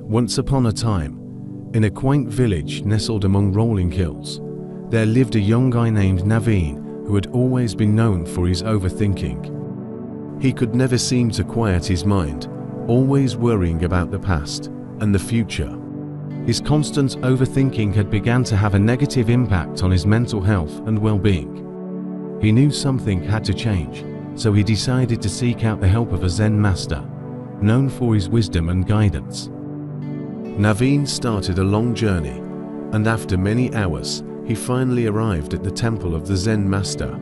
Once upon a time, in a quaint village nestled among rolling hills, there lived a young guy named Naveen who had always been known for his overthinking. He could never seem to quiet his mind, always worrying about the past and the future. His constant overthinking had begun to have a negative impact on his mental health and well-being. He knew something had to change, so he decided to seek out the help of a Zen master, known for his wisdom and guidance. Naveen started a long journey, and after many hours, he finally arrived at the temple of the Zen master.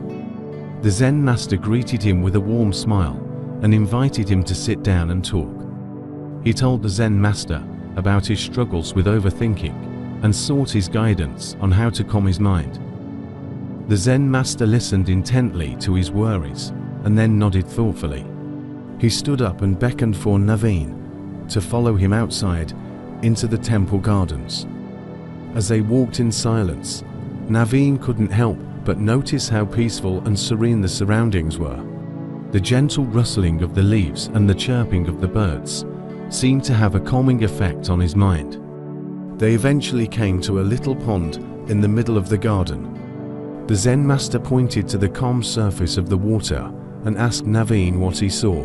The Zen master greeted him with a warm smile and invited him to sit down and talk. He told the Zen master about his struggles with overthinking and sought his guidance on how to calm his mind. The Zen master listened intently to his worries and then nodded thoughtfully. He stood up and beckoned for Naveen to follow him outside into the temple gardens. As they walked in silence, Naveen couldn't help but notice how peaceful and serene the surroundings were. The gentle rustling of the leaves and the chirping of the birds seemed to have a calming effect on his mind. They eventually came to a little pond in the middle of the garden. The Zen master pointed to the calm surface of the water and asked Naveen what he saw.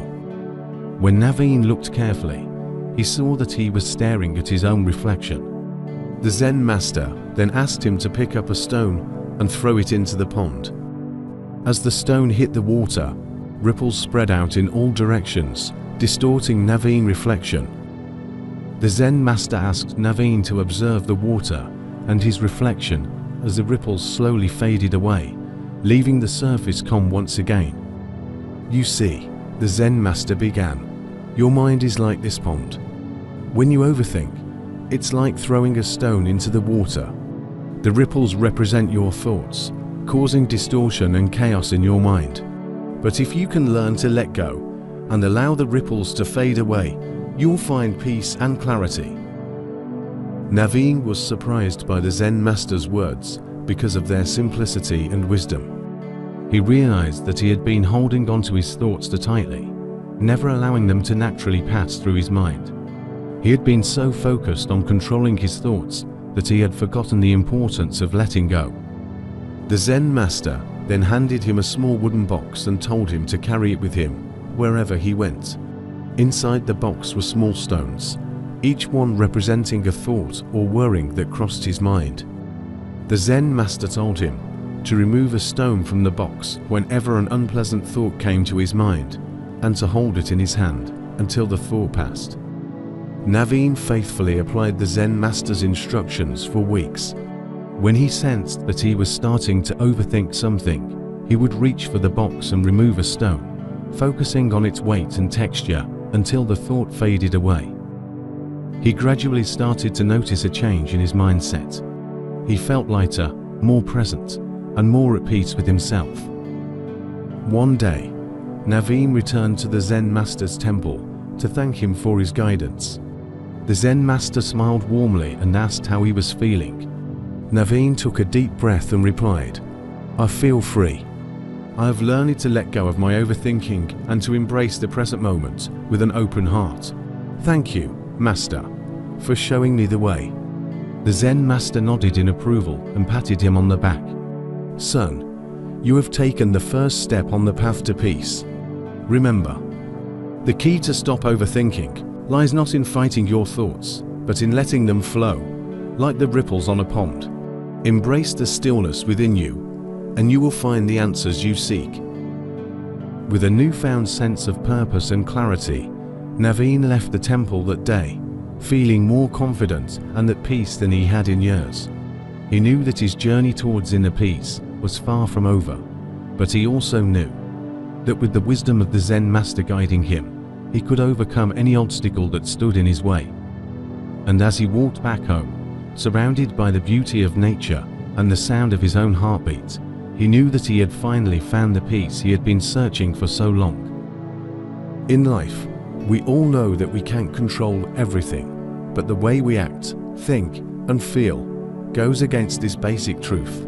When Naveen looked carefully, he saw that he was staring at his own reflection. The Zen master then asked him to pick up a stone and throw it into the pond. As the stone hit the water, ripples spread out in all directions, distorting Naveen's reflection. The Zen master asked Naveen to observe the water and his reflection as the ripples slowly faded away, leaving the surface calm once again. "You see," the Zen master began, "your mind is like this pond. When you overthink, it's like throwing a stone into the water. The ripples represent your thoughts, causing distortion and chaos in your mind. But if you can learn to let go and allow the ripples to fade away, you'll find peace and clarity." Naveen was surprised by the Zen master's words because of their simplicity and wisdom. He realized that he had been holding onto his thoughts too tightly, never allowing them to naturally pass through his mind. He had been so focused on controlling his thoughts that he had forgotten the importance of letting go. The Zen master then handed him a small wooden box and told him to carry it with him wherever he went. Inside the box were small stones, each one representing a thought or worrying that crossed his mind. The Zen master told him to remove a stone from the box whenever an unpleasant thought came to his mind, and to hold it in his hand until the thought passed. Naveen faithfully applied the Zen master's instructions for weeks. When he sensed that he was starting to overthink something, he would reach for the box and remove a stone, focusing on its weight and texture until the thought faded away. He gradually started to notice a change in his mindset. He felt lighter, more present, and more at peace with himself. One day, Naveen returned to the Zen master's temple to thank him for his guidance. The Zen master smiled warmly and asked how he was feeling. Naveen took a deep breath and replied, "I feel free. I have learned to let go of my overthinking and to embrace the present moment with an open heart. Thank you, Master, for showing me the way." The Zen master nodded in approval and patted him on the back. "Son, you have taken the first step on the path to peace. Remember, the key to stop overthinking lies not in fighting your thoughts, but in letting them flow, like the ripples on a pond. Embrace the stillness within you, and you will find the answers you seek." With a newfound sense of purpose and clarity, Naveen left the temple that day, feeling more confident and at peace than he had in years. He knew that his journey towards inner peace was far from over, but he also knew that with the wisdom of the Zen master guiding him, he could overcome any obstacle that stood in his way. And as he walked back home, surrounded by the beauty of nature and the sound of his own heartbeat, he knew that he had finally found the peace he had been searching for so long. In life, we all know that we can't control everything, but the way we act, think, and feel goes against this basic truth.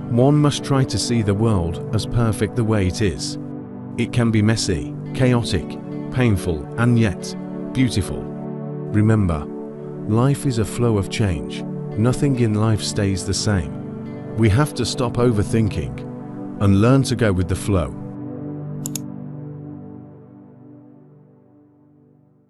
One must try to see the world as perfect the way it is. It can be messy, chaotic, painful, and yet beautiful. Remember, Life is a flow of change. Nothing in life stays the same. We have to stop overthinking and learn to go with the flow.